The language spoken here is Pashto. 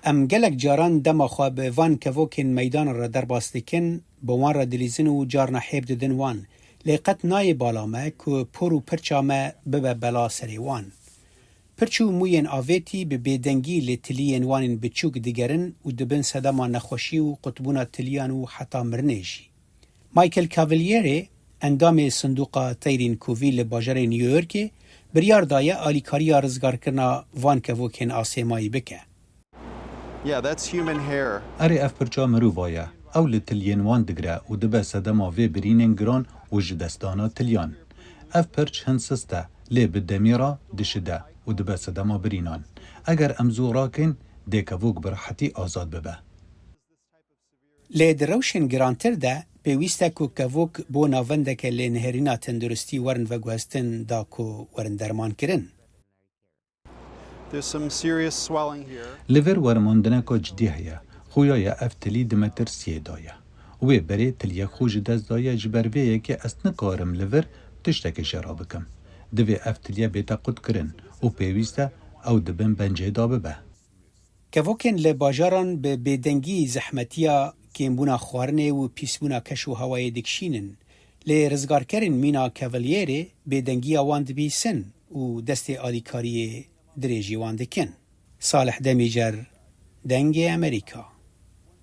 ام گلک جاران دما خواه به وان کوکن میدان را در باستکن با وان را دلیزن و جار نحیب ددن وان لیقت نای بالامه که پر و پرچامه ببه بلا سری وان. پرچو موین آویتی به بیدنگی لتلیین وانین بچوک دیگرن و دبن صدما نخوشی و قطبونا تلیان و حتی مرنیجی. مایکل کاولیری اندام صندوق تیرین کوویل باجر نیویورک بریار دایه آلیکاری رزگار کرنا وان کوکن آسیمایی بکه. Yeah, that's human hair. اری اف پرچا مرووایا او لتلیان وان دگره و دبه صدما وی برینن گران و جدستانا تلیان. اف پرچ هنسسته لی بدمیرا دشده و دبه صدما برینان. اگر امزو راکن دیکووک برحتی آزاد ببه. لی دروشن گرانتر ده پیوسته که کوک بو ناونده که لی نهرینا تندرستی ورن و گوستن دا که ورن درمان کرن. There's some serious swelling here. لیور ورماندنه که جدی هیا. خویای اف تلی دمتر سیه دایا. وی بری تلیه خوش دست دایا جبرویه که اصلا کارم لیور تشتک شراب کم. دوی اف تلیه بیتا قد کرن و پیوسته او دبن بنجه دا ببه. کوکن لی باجاران به بیدنگی زحمتیا که بونا خوارنه و پیسبونا کش و هوای دکشینن. لی رزگار کرن مینا کاولیری بیدنگی واند بیسن و دست آلیکاری دریجی واند کن. صالح دمیجر دنگ امریکا.